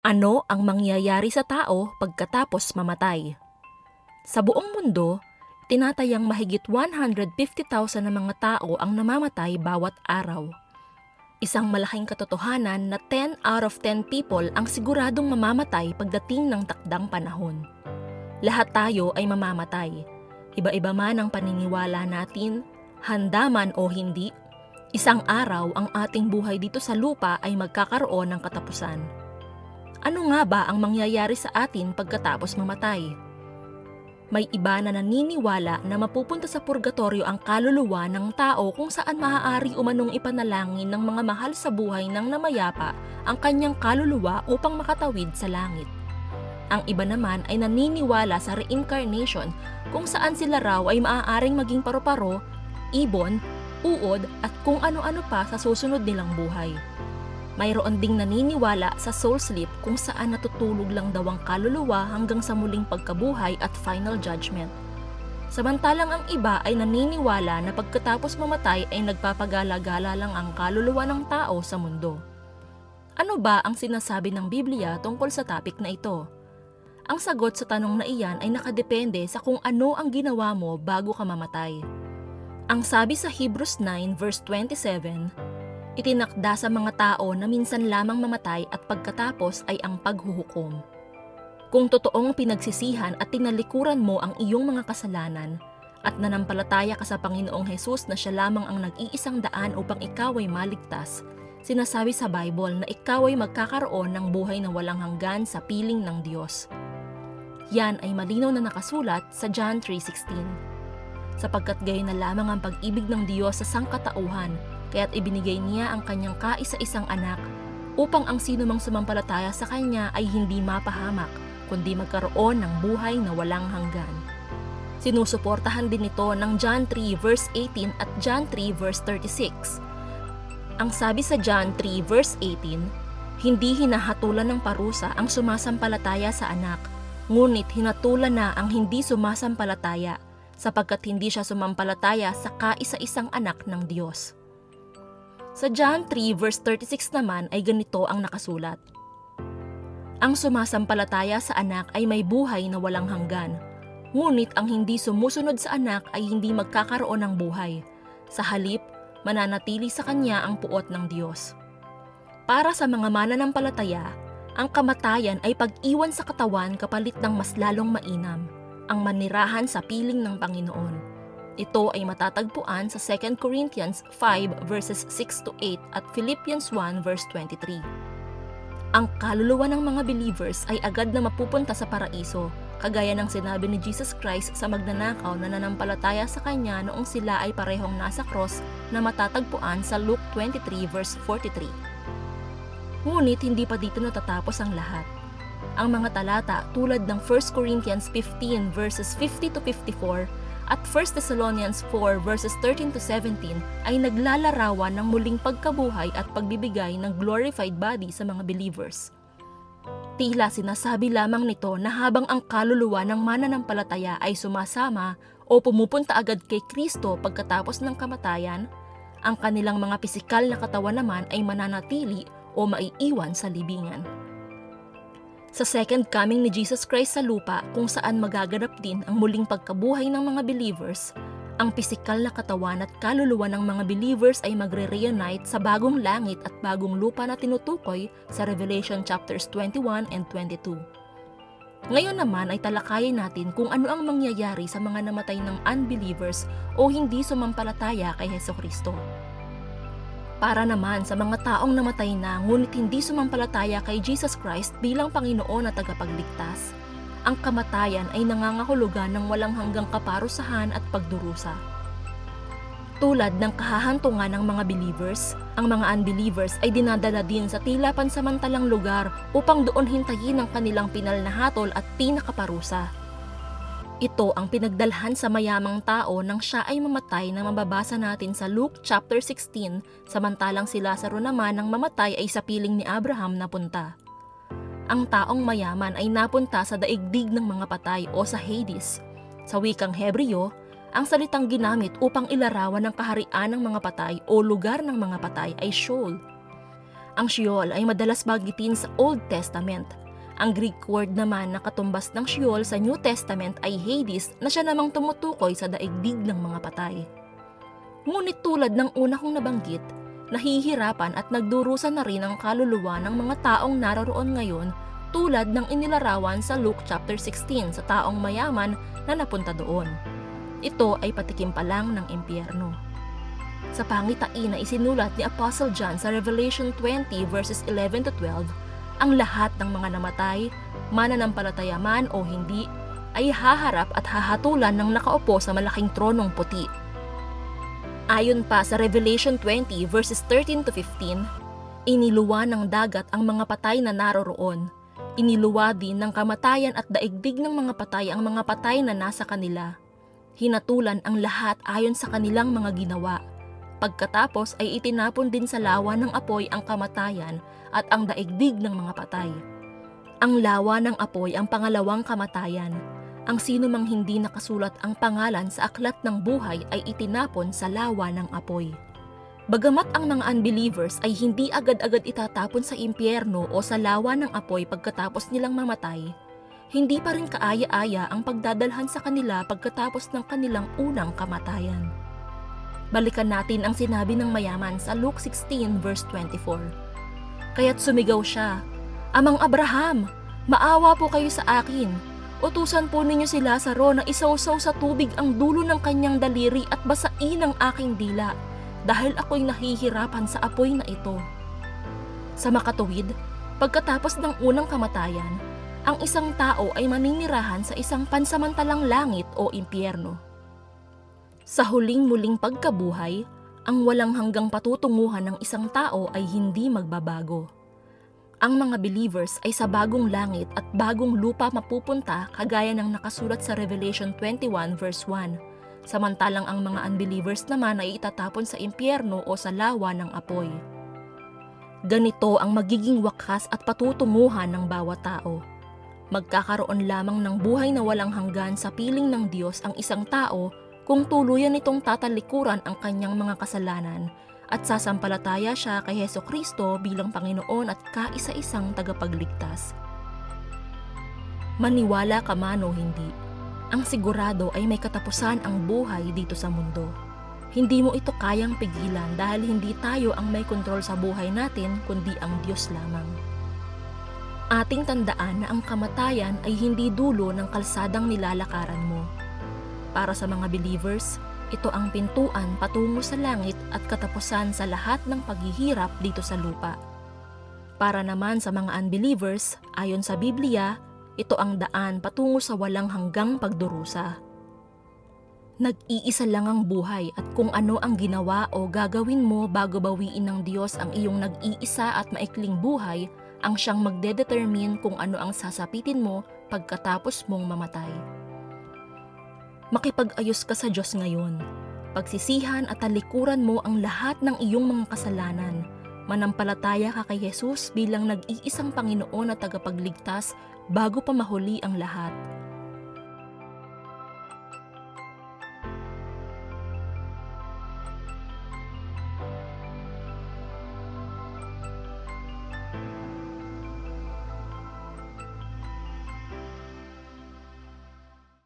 Ano ang mangyayari sa tao pagkatapos mamatay? Sa buong mundo, tinatayang mahigit 150,000 na mga tao ang namamatay bawat araw. Isang malaking katotohanan na 10 out of 10 people ang siguradong mamamatay pagdating ng takdang panahon. Lahat tayo ay mamamatay. Iba-iba man ang paniniwala natin, handa man o hindi, isang araw ang ating buhay dito sa lupa ay magkakaroon ng katapusan. Ano nga ba ang mangyayari sa atin pagkatapos mamatay? May iba na naniniwala na mapupunta sa purgatorio ang kaluluwa ng tao kung saan maaari umanong ipanalangin ng mga mahal sa buhay ng namayapa ang kanyang kaluluwa upang makatawid sa langit. Ang iba naman ay naniniwala sa reincarnation kung saan sila raw ay maaaring maging paru-paro, ibon, uod at kung ano-ano pa sa susunod nilang buhay. Mayroon ding naniniwala sa soul sleep kung saan natutulog lang daw ang kaluluwa hanggang sa muling pagkabuhay at final judgment. Samantalang ang iba ay naniniwala na pagkatapos mamatay ay nagpapagala-gala lang ang kaluluwa ng tao sa mundo. Ano ba ang sinasabi ng Biblia tungkol sa topic na ito? Ang sagot sa tanong na iyan ay nakadepende sa kung ano ang ginawa mo bago ka mamatay. Ang sabi sa Hebrews 9 verse 27, itinakda sa mga tao na minsan lamang mamatay at pagkatapos ay ang paghuhukom. Kung totoong pinagsisihan at tinalikuran mo ang iyong mga kasalanan at nanampalataya ka sa Panginoong Hesus na siya lamang ang nag-iisang daan upang ikaw ay maligtas, sinasabi sa Bible na ikaw ay magkakaroon ng buhay na walang hanggan sa piling ng Diyos. Yan ay malinaw na nakasulat sa John 3:16. Sapagkat gayon na lamang ang pag-ibig ng Diyos sa sangkatauhan, kaya't ibinigay niya ang kanyang kaisa-isang anak upang ang sino mang sumampalataya sa kanya ay hindi mapahamak, kundi magkaroon ng buhay na walang hanggan. Sinusuportahan din ito ng John 3 verse 18 at John 3 verse 36. Ang sabi sa John 3 verse 18, hindi hinahatulan ng parusa ang sumasampalataya sa anak, ngunit hinatulan na ang hindi sumasampalataya, sapagkat hindi siya sumampalataya sa kaisa-isang anak ng Diyos. Sa John 3 verse 36 naman ay ganito ang nakasulat. Ang sumasampalataya sa anak ay may buhay na walang hanggan, ngunit ang hindi sumusunod sa anak ay hindi magkakaroon ng buhay. Sa halip, mananatili sa kanya ang puot ng Diyos. Para sa mga mananampalataya, ang kamatayan ay pag-iwan sa katawan kapalit ng mas lalong mainam, ang manirahan sa piling ng Panginoon. Ito ay matatagpuan sa 2 Corinthians 5 verses 6 to 8 at Philippians 1 verse 23. Ang kaluluwa ng mga believers ay agad na mapupunta sa paraiso, kagaya ng sinabi ni Jesus Christ sa magnanakaw na nanampalataya sa kanya noong sila ay parehong nasa cross na matatagpuan sa Luke 23 verse 43. Ngunit hindi pa dito natatapos ang lahat. Ang mga talata tulad ng 1 Corinthians 15 verses 50 to 54 at 1 Thessalonians 4 verses 13 to 17 ay naglalarawan ng muling pagkabuhay at pagbibigay ng glorified body sa mga believers. Tila sinasabi lamang nito na habang ang kaluluwa ng mananampalataya ay sumasama o pumupunta agad kay Kristo pagkatapos ng kamatayan, ang kanilang mga pisikal na katawan naman ay mananatili o maiiwan sa libingan. Sa second coming ni Jesus Christ sa lupa kung saan magaganap din ang muling pagkabuhay ng mga believers, ang pisikal na katawan at kaluluwa ng mga believers ay magre-reunite sa bagong langit at bagong lupa na tinutukoy sa Revelation chapters 21 and 22. Ngayon naman ay talakayin natin kung ano ang mangyayari sa mga namatay ng unbelievers o hindi sumampalataya kay Hesukristo. Para naman sa mga taong namatay na ngunit hindi sumampalataya kay Jesus Christ bilang Panginoon at tagapagligtas, ang kamatayan ay nangangahulugan ng walang hanggang kaparusahan at pagdurusa. Tulad ng kahahantungan ng mga believers, ang mga unbelievers ay dinadala din sa tila pansamantalang lugar upang doon hintayin ang kanilang pinal na hatol at pinakaparusa. Ito ang pinagdalhan sa mayamang tao nang siya ay mamatay na mababasa natin sa Luke chapter 16, samantalang si Lazaro naman nang mamatay ay sa piling ni Abraham napunta. Ang taong mayaman ay napunta sa daigdig ng mga patay o sa Hades. Sa wikang Hebreo, ang salitang ginamit upang ilarawan ang kaharian ng mga patay o lugar ng mga patay ay Sheol. Ang Sheol ay madalas bagitin sa Old Testament. Ang Greek word naman na katumbas ng Sheol sa New Testament ay Hades, na siya namang tumutukoy sa daigdig ng mga patay. Ngunit tulad ng una kong nabanggit, nahihirapan at nagdurusa na rin ang kaluluwa ng mga taong naroroon ngayon, tulad ng inilarawan sa Luke chapter 16 sa taong mayaman na napunta doon. Ito ay patikim pa lang ng impyerno. Sa pangitain na isinulat ni Apostle John sa Revelation 20 verses 11 to 12, ang lahat ng mga namatay, mananampalataya man o hindi, ay haharap at hahatulan ng nakaupo sa malaking tronong puti. Ayon pa sa Revelation 20 verses 13 to 15, iniluwa ng dagat ang mga patay na naroroon. Iniluwa din ng kamatayan at daigdig ng mga patay ang mga patay na nasa kanila. Hinatulan ang lahat ayon sa kanilang mga ginawa. Pagkatapos ay itinapon din sa lawa ng apoy ang kamatayan at ang daigdig ng mga patay. Ang lawa ng apoy ang pangalawang kamatayan. Ang sino mang hindi nakasulat ang pangalan sa aklat ng buhay ay itinapon sa lawa ng apoy. Bagamat ang mga unbelievers ay hindi agad-agad itatapon sa impyerno o sa lawa ng apoy pagkatapos nilang mamatay, hindi pa rin kaaya-aya ang pagdadalhan sa kanila pagkatapos ng kanilang unang kamatayan. Balikan natin ang sinabi ng mayaman sa Luke 16 verse 24. Kaya't sumigaw siya, "Amang Abraham, maawa po kayo sa akin. Utusan po ninyo si Lazaro na isawsaw sa tubig ang dulo ng kanyang daliri at basain ang aking dila, dahil ako'y nahihirapan sa apoy na ito." Sa makatuwid, pagkatapos ng unang kamatayan, ang isang tao ay maninirahan sa isang pansamantalang langit o impyerno. Sa huling muling pagkabuhay, ang walang hanggang patutunguhan ng isang tao ay hindi magbabago. Ang mga believers ay sa bagong langit at bagong lupa mapupunta kagaya ng nakasulat sa Revelation 21 verse 1, samantalang ang mga unbelievers naman ay itatapon sa impyerno o sa lawa ng apoy. Ganito ang magiging wakas at patutunguhan ng bawat tao. Magkakaroon lamang ng buhay na walang hanggan sa piling ng Diyos ang isang tao kung tuluyan nitong tatalikuran ang kanyang mga kasalanan at sasampalataya siya kay Hesukristo bilang Panginoon at kaisa-isang tagapagligtas. Maniwala ka man o hindi, ang sigurado ay may katapusan ang buhay dito sa mundo. Hindi mo ito kayang pigilan dahil hindi tayo ang may kontrol sa buhay natin kundi ang Diyos lamang. Ating tandaan na ang kamatayan ay hindi dulo ng kalsadang nilalakaran mo. Para sa mga believers, ito ang pintuan patungo sa langit at katapusan sa lahat ng paghihirap dito sa lupa. Para naman sa mga unbelievers, ayon sa Biblia, ito ang daan patungo sa walang hanggang pagdurusa. Nag-iisa lang ang buhay at kung ano ang ginawa o gagawin mo bago bawiin ng Diyos ang iyong nag-iisa at maikling buhay, ang siyang magdedetermine kung ano ang sasapitin mo pagkatapos mong mamatay. Makipag-ayos ka sa Diyos ngayon. Pagsisihan at talikuran mo ang lahat ng iyong mga kasalanan. Manampalataya ka kay Jesus bilang nag-iisang Panginoon at tagapagligtas bago pa mahuli ang lahat.